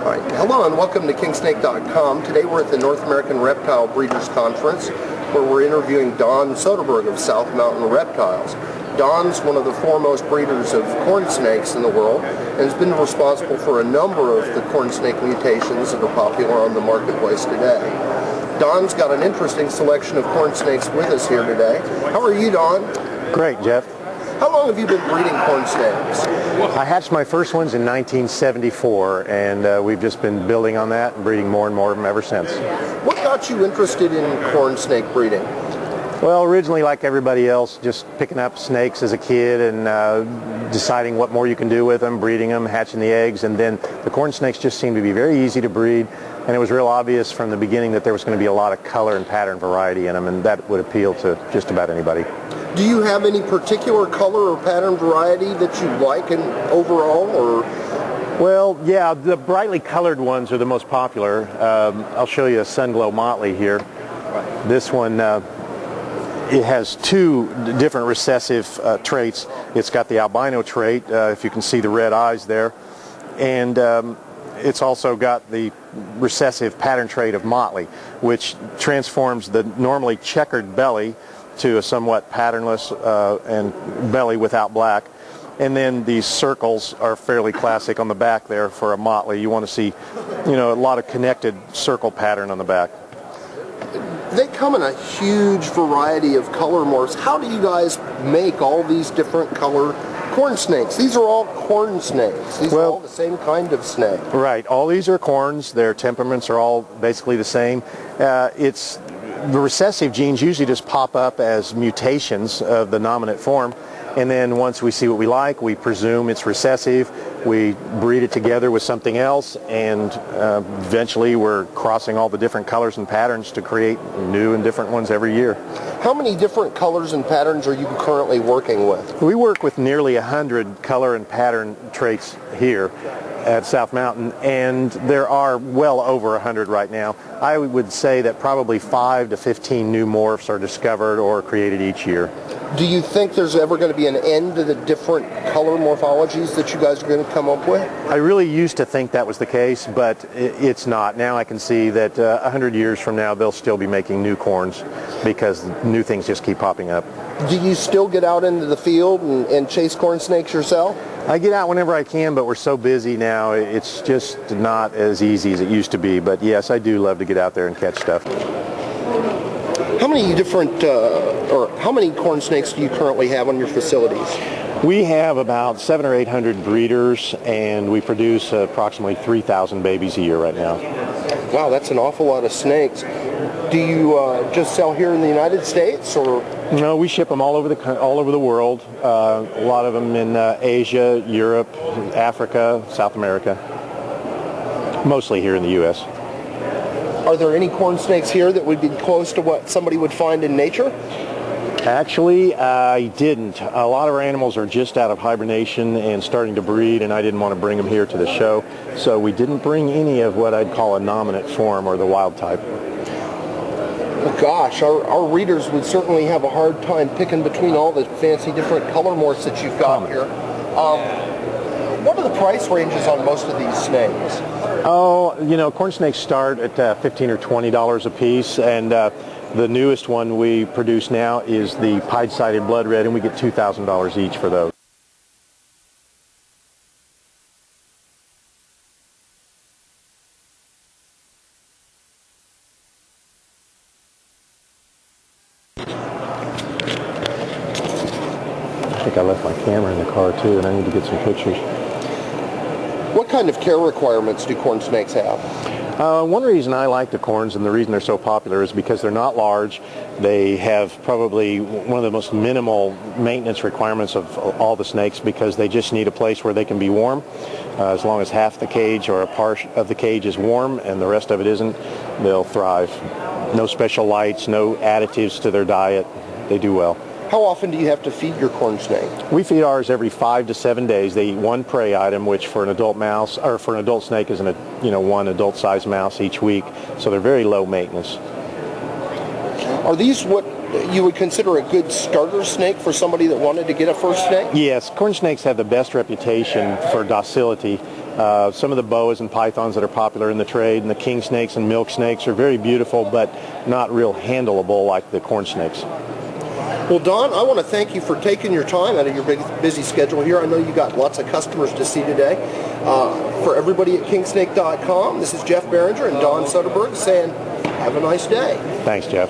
Hi. Hello and welcome to kingsnake.com. Today we're at the North American Reptile Breeders Conference where we're interviewing Don Soderberg of South Mountain Reptiles. Don's one of the foremost breeders of corn snakes in the world and has been responsible for a number of the corn snake mutations that are popular on the marketplace today. Don's got an interesting selection of corn snakes with us here today. How are you, Don? Great, Jeff. How long have you been breeding corn snakes? I hatched my first ones in 1974, and we've just been building on that and breeding more and more of them ever since. What got you interested in corn snake breeding? Well, originally, like everybody else, just picking up snakes as a kid and deciding what more you can do with them, breeding them, hatching the eggs, and then the corn snakes just seemed to be very easy to breed, and it was real obvious from the beginning that there was going to be a lot of color and pattern variety in them, and that would appeal to just about anybody. Do you have any particular color or pattern variety that you like in overall, or? Well, yeah, the brightly colored ones are the most popular. I'll show you a Sunglow Motley here. This one, it has two different recessive traits. It's got the albino trait, if you can see the red eyes there, and it's also got the recessive pattern trait of Motley, which transforms the normally checkered belly to a somewhat patternless and belly without black. And then these circles are fairly classic on the back there for a Motley. You want to see, you know, a lot of connected circle pattern on the back. They come in a huge variety of color morphs. How do you guys make all these different color corn snakes? These are all corn snakes. These are all the same kind of snake. Right. All these are corns. Their temperaments are all basically the same. The recessive genes usually just pop up as mutations of the dominant form, and then once we see what we like, we presume it's recessive, we breed it together with something else, and eventually we're crossing all the different colors and patterns to create new and different ones every year. How many different colors and patterns are you currently working with? We work with nearly 100 color and pattern traits here at South Mountain, and there are well over 100 right now. I would say that probably 5 to 15 new morphs are discovered or created each year. Do you think there's ever going to be an end to the different color morphologies that you guys are going to come up with? I really used to think that was the case, but it's not. Now I can see that 100 years from now they'll still be making new corns because new things just keep popping up. Do you still get out into the field and chase corn snakes yourself? I get out whenever I can, but we're so busy now, it's just not as easy as it used to be. But yes, I do love to get out there and catch stuff. How many different, or how many corn snakes do you currently have on your facilities? We have about 700 or 800 breeders, and we produce approximately 3,000 babies a year right now. Wow, that's an awful lot of snakes. Do you just sell here in the United States, or? No, we ship them all over the world. A lot of them in Asia, Europe, Africa, South America. Mostly here in the U.S. Are there any corn snakes here that would be close to what somebody would find in nature? Actually, I didn't. A lot of our animals are just out of hibernation and starting to breed, and I didn't want to bring them here to the show. So we didn't bring any of what I'd call a dominant form or the wild type. Well, gosh, our readers would certainly have a hard time picking between all the fancy different color morphs that you've got here. What are the price ranges on most of these snakes? Oh, you know, corn snakes start at $15 or $20 a piece, and the newest one we produce now is the pied-sided blood red, and we get $2,000 each for those. I think I left my camera in the car too, and I need to get some pictures. What kind of care requirements do corn snakes have? One reason I like the corns, and the reason they're so popular, is because they're not large. They have probably one of the most minimal maintenance requirements of all the snakes, because they just need a place where they can be warm. As long as half the cage or a part of the cage is warm and the rest of it isn't, they'll thrive. No special lights, no additives to their diet. They do well. How often do you have to feed your corn snake? We feed ours every 5 to 7 days. They eat one prey item, which for an adult mouse, or for an adult snake, is one adult-sized mouse each week. So they're very low maintenance. Are these what you would consider a good starter snake for somebody that wanted to get a first snake? Yes, corn snakes have the best reputation for docility Some of the boas and pythons that are popular in the trade, and the king snakes and milk snakes are very beautiful, but not real handleable like the corn snakes. Well, Don, I want to thank you for taking your time out of your big, busy schedule here. I know you got lots of customers to see today. For everybody at kingsnake.com, this is Jeff Behringer and Don Soderberg saying, have a nice day. Thanks, Jeff.